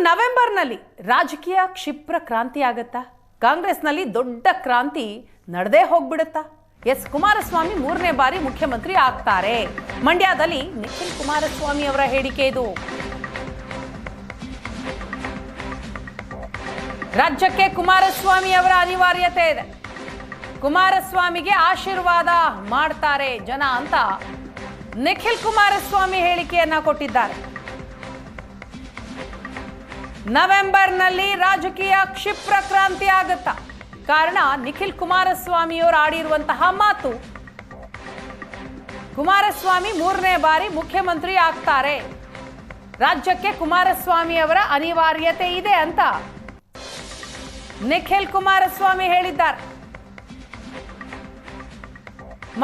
ನವೆಂಬರ್ನಲ್ಲಿ ರಾಜಕೀಯ ಕ್ಷಿಪ್ರ ಕ್ರಾಂತಿ ಆಗತ್ತಾ? ಕಾಂಗ್ರೆಸ್ನಲ್ಲಿ ದೊಡ್ಡ ಕ್ರಾಂತಿ ನಡೆದೇ ಹೋಗ್ಬಿಡುತ್ತಾ? ಎಸ್, ಕುಮಾರಸ್ವಾಮಿ 3ನೇ ಬಾರಿ ಮುಖ್ಯಮಂತ್ರಿ ಆಗ್ತಾರೆ. ಮಂಡ್ಯದಲ್ಲಿ ನಿಖಿಲ್ ಕುಮಾರಸ್ವಾಮಿ ಅವರ ಹೇಳಿಕೆ ಇದು. ರಾಜ್ಯಕ್ಕೆ ಕುಮಾರಸ್ವಾಮಿ ಅವರ ಅನಿವಾರ್ಯತೆ ಇದೆ. ಕುಮಾರಸ್ವಾಮಿಗೆ ಆಶೀರ್ವಾದ ಮಾಡ್ತಾರೆ ಜನ ಅಂತ ನಿಖಿಲ್ ಕುಮಾರಸ್ವಾಮಿ ಹೇಳಿಕೆಯನ್ನ ಕೊಟ್ಟಿದ್ದಾರೆ. ನವೆಂಬರ್ನಲ್ಲಿ ರಾಜಕೀಯ ಕ್ಷಿಪ್ರ ಕ್ರಾಂತಿ ಆಗುತ್ತಾ? ಕಾರಣ ನಿಖಿಲ್ ಕುಮಾರಸ್ವಾಮಿಯವರು ಆಡಿರುವಂತಹ ಮಾತು. ಕುಮಾರಸ್ವಾಮಿ 3ನೇ ಬಾರಿ ಮುಖ್ಯಮಂತ್ರಿ ಆಗ್ತಾರೆ, ರಾಜ್ಯಕ್ಕೆ ಕುಮಾರಸ್ವಾಮಿ ಅವರ ಅನಿವಾರ್ಯತೆ ಇದೆ ಅಂತ ನಿಖಿಲ್ ಕುಮಾರಸ್ವಾಮಿ ಹೇಳಿದ್ದಾರೆ.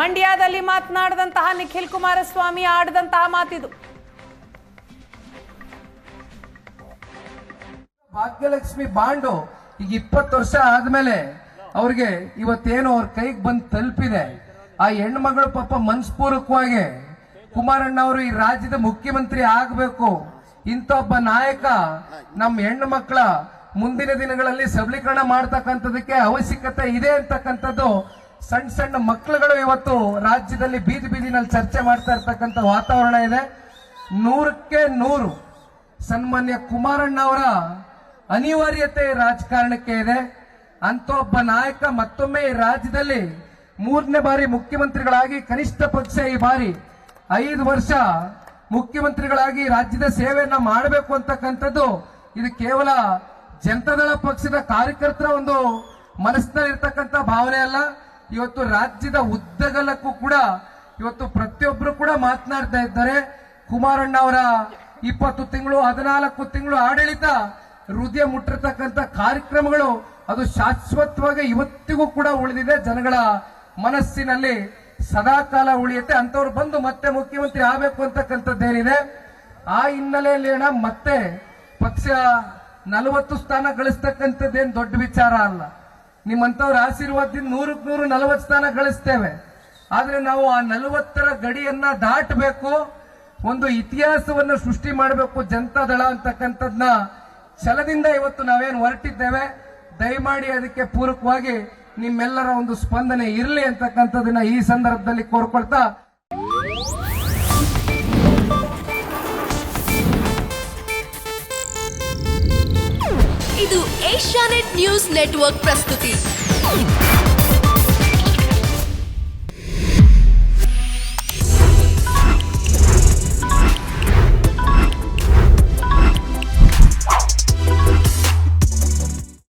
ಮಂಡ್ಯದಲ್ಲಿ ಮಾತನಾಡಿದಂತಹ ನಿಖಿಲ್ ಕುಮಾರಸ್ವಾಮಿ ಆಡಿದಂತಹ ಮಾತಿದು. ಭಾಗ್ಯಲಕ್ಷ್ಮಿ ಬಾಂಡು ಈಗ 20 ವರ್ಷ ಆದ್ಮೇಲೆ ಅವ್ರಿಗೆ ಇವತ್ತೇನು ಅವ್ರ ಕೈಗೆ ಬಂದು ತಲುಪಿದೆ. ಆ ಹೆಣ್ಮಗಳು ಪಾಪ ಮನಸ್ಪೂರ್ವಕವಾಗಿ ಕುಮಾರಣ್ಣ ಅವರು ಈ ರಾಜ್ಯದ ಮುಖ್ಯಮಂತ್ರಿ ಆಗಬೇಕು, ಇಂಥ ಒಬ್ಬ ನಾಯಕ ನಮ್ಮ ಹೆಣ್ಣು ಮಕ್ಕಳ ಮುಂದಿನ ದಿನಗಳಲ್ಲಿ ಸಬಲೀಕರಣ ಮಾಡ್ತಕ್ಕಂಥದಕ್ಕೆ ಅವಶ್ಯಕತೆ ಇದೆ ಅಂತಕ್ಕಂಥದ್ದು ಸಣ್ಣ ಸಣ್ಣ ಮಕ್ಕಳುಗಳು ಇವತ್ತು ರಾಜ್ಯದಲ್ಲಿ ಬೀದಿ ಬೀದಿನಲ್ಲಿ ಚರ್ಚೆ ಮಾಡ್ತಾ ಇರ್ತಕ್ಕಂಥ ವಾತಾವರಣ ಇದೆ. 100ಕ್ಕೆ 100 ಸನ್ಮಾನ್ಯ ಕುಮಾರಣ್ಣ ಅವರ ಅನಿವಾರ್ಯತೆ ರಾಜಕಾರಣಕ್ಕೆ ಇದೆ. ಅಂತ ಒಬ್ಬ ನಾಯಕ ಮತ್ತೊಮ್ಮೆ ಈ ರಾಜ್ಯದಲ್ಲಿ 3ನೇ ಬಾರಿ ಮುಖ್ಯಮಂತ್ರಿಗಳಾಗಿ, ಕನಿಷ್ಠ ಪಕ್ಷ ಈ ಬಾರಿ 5 ವರ್ಷ ಮುಖ್ಯಮಂತ್ರಿಗಳಾಗಿ ರಾಜ್ಯದ ಸೇವೆಯನ್ನ ಮಾಡಬೇಕು ಅಂತಕ್ಕಂಥದ್ದು ಇದು ಕೇವಲ ಜನತಾದಳ ಪಕ್ಷದ ಕಾರ್ಯಕರ್ತರ ಒಂದು ಮನಸ್ಸಿನಲ್ಲಿರ್ತಕ್ಕಂಥ ಭಾವನೆ ಅಲ್ಲ. ಇವತ್ತು ರಾಜ್ಯದ ಉದ್ದಗಲಕ್ಕೂ ಕೂಡ ಇವತ್ತು ಪ್ರತಿಯೊಬ್ಬರು ಕೂಡ ಮಾತನಾಡ್ತಾ ಇದ್ದಾರೆ. ಕುಮಾರಣ್ಣ ಅವರ 20 ತಿಂಗಳು 14 ತಿಂಗಳು ಆಡಳಿತ ಹೃದಯ ಮುಟ್ಟಿರ್ತಕ್ಕಂಥ ಕಾರ್ಯಕ್ರಮಗಳು ಅದು ಶಾಶ್ವತವಾಗಿ ಇವತ್ತಿಗೂ ಕೂಡ ಉಳಿದಿದೆ, ಜನಗಳ ಮನಸ್ಸಿನಲ್ಲಿ ಸದಾಕಾಲ ಉಳಿಯುತ್ತೆ. ಅಂತವ್ರು ಬಂದು ಮತ್ತೆ ಮುಖ್ಯಮಂತ್ರಿ ಆಗಬೇಕು ಅಂತಕ್ಕಂಥದ್ದೇನಿದೆ, ಆ ಹಿನ್ನೆಲೆಯಲ್ಲಿ ಮತ್ತೆ ಪಕ್ಷ 40 ಸ್ಥಾನ ಗಳಿಸ್ತಕ್ಕಂಥದ್ದೇನು ದೊಡ್ಡ ವಿಚಾರ ಅಲ್ಲ. ನಿಮ್ಮಂತವ್ರ ಆಶೀರ್ವಾದದಿಂದ 100ಕ್ಕೆ 100 40 ಸ್ಥಾನ ಗಳಿಸ್ತೇವೆ. ಆದ್ರೆ ನಾವು ಆ 40ರ ಗಡಿಯನ್ನ ದಾಟಬೇಕು, ಒಂದು ಇತಿಹಾಸವನ್ನು ಸೃಷ್ಟಿ ಮಾಡಬೇಕು ಜನತಾದಳ ಅಂತಕ್ಕಂಥದ್ನ ಛಲದಿಂದ ಇವತ್ತು ನಾವೇನು ಹೊರಟಿದ್ದೇವೆ. ದಯಮಾಡಿ ಅದಕ್ಕೆ ಪೂರಕವಾಗಿ ನಿಮ್ಮೆಲ್ಲರ ಒಂದು ಸ್ಪಂದನೆ ಇರಲಿ ಅಂತಕ್ಕಂಥದನ್ನ ಈ ಸಂದರ್ಭದಲ್ಲಿ ಕೋರ್ಕೊಳ್ತಾ, ಇದು ಏಷ್ಯಾನೆಟ್ ನ್ಯೂಸ್ ನೆಟ್ವರ್ಕ್ ಪ್ರಸ್ತುತಿ.